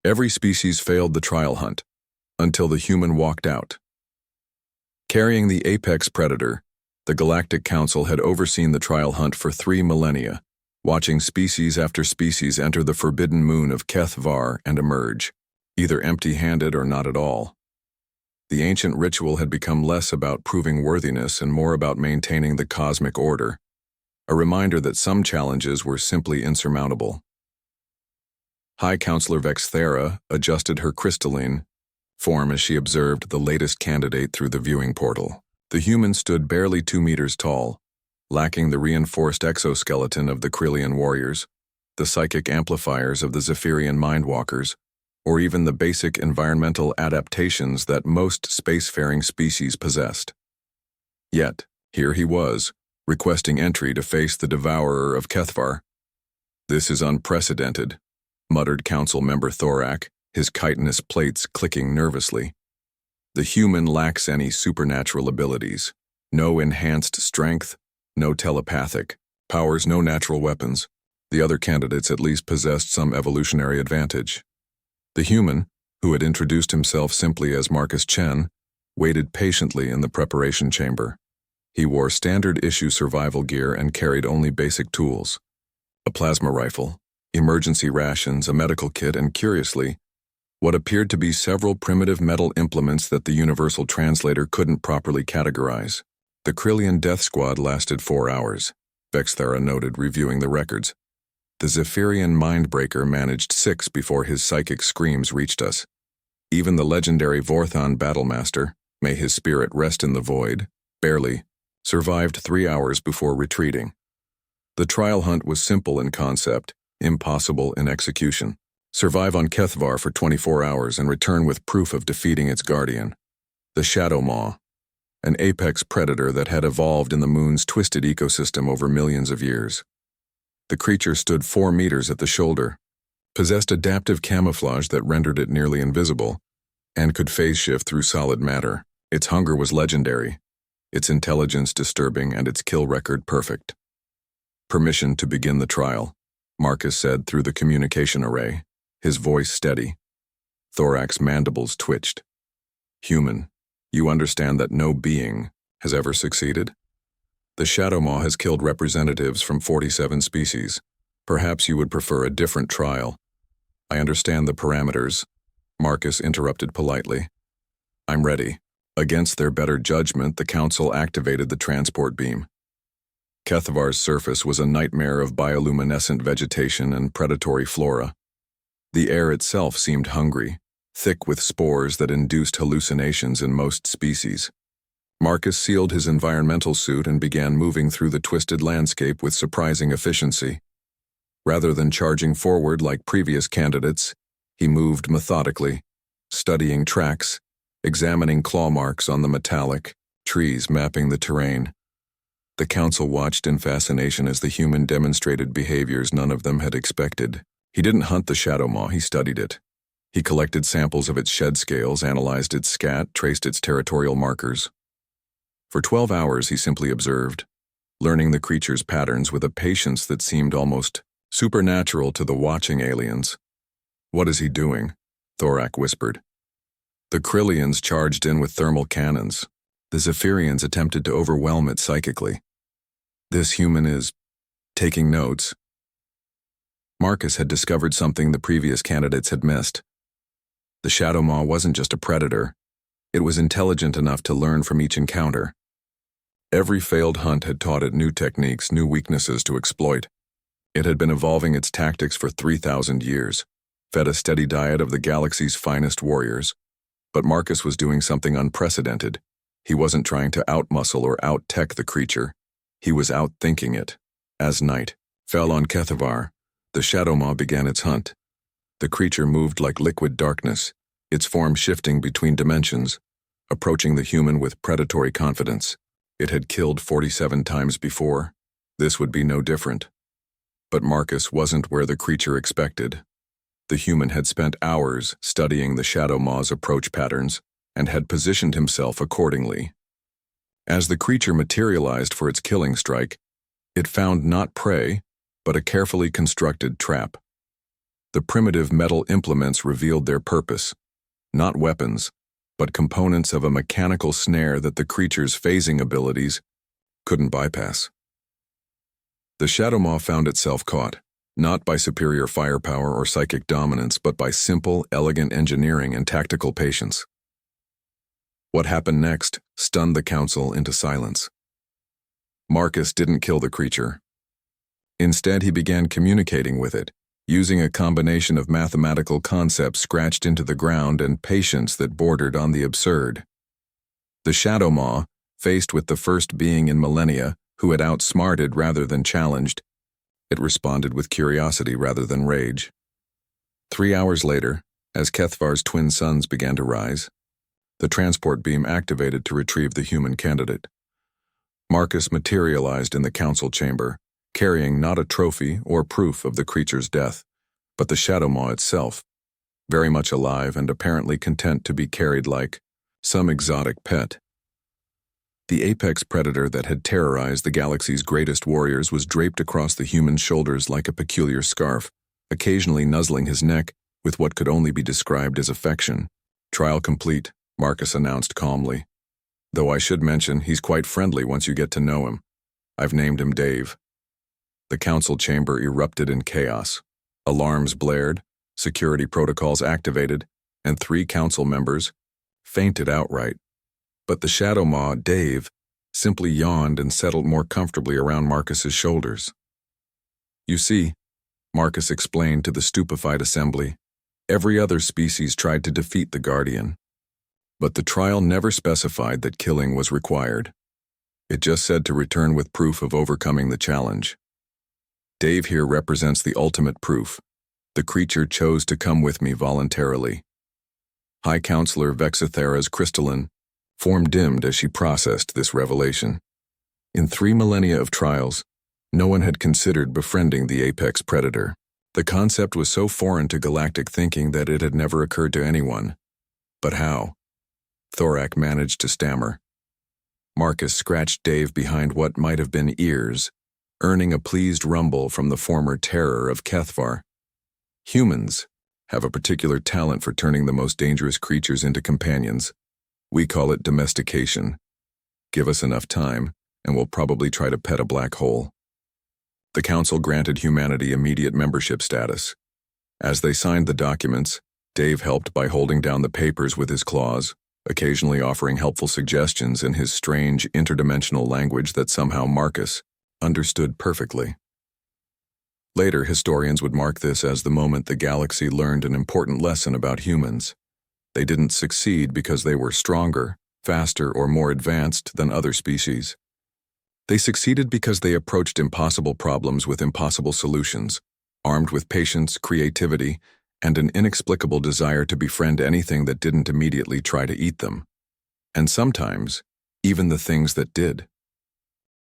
Every species failed the trial hunt, until the human walked out. Carrying the apex predator, the Galactic Council had overseen the trial hunt for 3 millennia, watching species after species enter the forbidden moon of HFY and emerge, either empty-handed or not at all. The ancient ritual had become less about proving worthiness and more about maintaining the cosmic order, a reminder that some challenges were simply insurmountable. High Counselor Vexthera adjusted her crystalline form as she observed the latest candidate through the viewing portal. The human stood barely 2 meters tall, lacking the reinforced exoskeleton of the Krillian warriors, the psychic amplifiers of the Zephyrian mindwalkers, or even the basic environmental adaptations that most spacefaring species possessed. Yet, here he was, requesting entry to face the devourer of HFY. "This is unprecedented," muttered Council Member Thorak, his chitinous plates clicking nervously. The human lacks any supernatural abilities. No enhanced strength, no telepathic powers, no natural weapons. The other candidates at least possessed some evolutionary advantage. The human, who had introduced himself simply as Marcus Chen, waited patiently in the preparation chamber. He wore standard-issue survival gear and carried only basic tools: a plasma rifle, emergency rations, a medical kit, and curiously, what appeared to be several primitive metal implements that the Universal Translator couldn't properly categorize. The Krillian death squad lasted 4 hours, Vexthera noted, reviewing the records. The Zephyrian Mindbreaker managed 6 before his psychic screams reached us. Even the legendary Vorthon Battlemaster, may his spirit rest in the void, barely survived 3 hours before retreating. The trial hunt was simple in concept, impossible in execution. Survive on HFY for 24 hours and return with proof of defeating its guardian, the Shadow Maw, an apex predator that had evolved in the moon's twisted ecosystem over millions of years. The creature stood 4 meters at the shoulder, possessed adaptive camouflage that rendered it nearly invisible, and could phase shift through solid matter. Its hunger was legendary, its intelligence disturbing, and its kill record perfect. "Permission to begin the trial," Marcus said through the communication array, his voice steady. Thorak's mandibles twitched. "Human, you understand that no being has ever succeeded? The Shadow Maw has killed representatives from 47 species. Perhaps you would prefer a different trial." "I understand the parameters," Marcus interrupted politely. "I'm ready." Against their better judgment, the Council activated the transport beam. HFY's surface was a nightmare of bioluminescent vegetation and predatory flora. The air itself seemed hungry, thick with spores that induced hallucinations in most species. Marcus sealed his environmental suit and began moving through the twisted landscape with surprising efficiency. Rather than charging forward like previous candidates, he moved methodically, studying tracks, examining claw marks on the metallic trees mapping the terrain. The Council watched in fascination as the human demonstrated behaviors none of them had expected. He didn't hunt the Shadow Maw, he studied it. He collected samples of its shed scales, analyzed its scat, traced its territorial markers. For 12 hours he simply observed, learning the creature's patterns with a patience that seemed almost supernatural to the watching aliens. "What is he doing?" Thorak whispered. The Krillians charged in with thermal cannons. The Zephyrians attempted to overwhelm it psychically. "This human is taking notes." Marcus had discovered something the previous candidates had missed. The Shadow Maw wasn't just a predator. It was intelligent enough to learn from each encounter. Every failed hunt had taught it new techniques, new weaknesses to exploit. It had been evolving its tactics for 3,000 years, fed a steady diet of the galaxy's finest warriors. But Marcus was doing something unprecedented. He wasn't trying to outmuscle or out-tech the creature. He was outthinking it. As night fell on HFY, the Shadow Maw began its hunt. The creature moved like liquid darkness, its form shifting between dimensions, approaching the human with predatory confidence. It had killed 47 times before. This would be no different. But Marcus wasn't where the creature expected. The human had spent hours studying the Shadow Maw's approach patterns and had positioned himself accordingly. As the creature materialized for its killing strike, it found not prey, but a carefully constructed trap. The primitive metal implements revealed their purpose. Not weapons, but components of a mechanical snare that the creature's phasing abilities couldn't bypass. The Shadowmaw found itself caught, not by superior firepower or psychic dominance, but by simple, elegant engineering and tactical patience. What happened next stunned the council into silence. Marcus didn't kill the creature. Instead, he began communicating with it, using a combination of mathematical concepts scratched into the ground and patience that bordered on the absurd. The Shadowmaw, faced with the first being in millennia who had outsmarted rather than challenged, it responded with curiosity rather than rage. 3 hours later, as Kethvar's twin suns began to rise, the transport beam activated to retrieve the human candidate. Marcus materialized in the council chamber, carrying not a trophy or proof of the creature's death, but the Shadowmaw itself, very much alive and apparently content to be carried like some exotic pet. The apex predator that had terrorized the galaxy's greatest warriors was draped across the human's shoulders like a peculiar scarf, occasionally nuzzling his neck with what could only be described as affection. "Trial complete," Marcus announced calmly. "Though I should mention he's quite friendly once you get to know him. I've named him Dave." The council chamber erupted in chaos. Alarms blared, security protocols activated, and 3 council members fainted outright. But the Shadowmaw, Dave, simply yawned and settled more comfortably around Marcus's shoulders. "You see," Marcus explained to the stupefied assembly, "every other species tried to defeat the Guardian. But the trial never specified that killing was required. It just said to return with proof of overcoming the challenge. Dave here represents the ultimate proof. The creature chose to come with me voluntarily." High Counselor Vexithera's crystalline form dimmed as she processed this revelation. In 3 millennia of trials, no one had considered befriending the apex predator. The concept was so foreign to galactic thinking that it had never occurred to anyone. But how? Thorak managed to stammer. Marcus scratched Dave behind what might have been ears, earning a pleased rumble from the former terror of Kethvar. "Humans have a particular talent for turning the most dangerous creatures into companions. We call it domestication. Give us enough time, and we'll probably try to pet a black hole." The council granted humanity immediate membership status. As they signed the documents, Dave helped by holding down the papers with his claws, occasionally offering helpful suggestions in his strange interdimensional language that somehow Marcus understood perfectly. Later, historians would mark this as the moment the galaxy learned an important lesson about humans. They didn't succeed because they were stronger, faster, or more advanced than other species. They succeeded because they approached impossible problems with impossible solutions, armed with patience, creativity, and an inexplicable desire to befriend anything that didn't immediately try to eat them. And sometimes, even the things that did.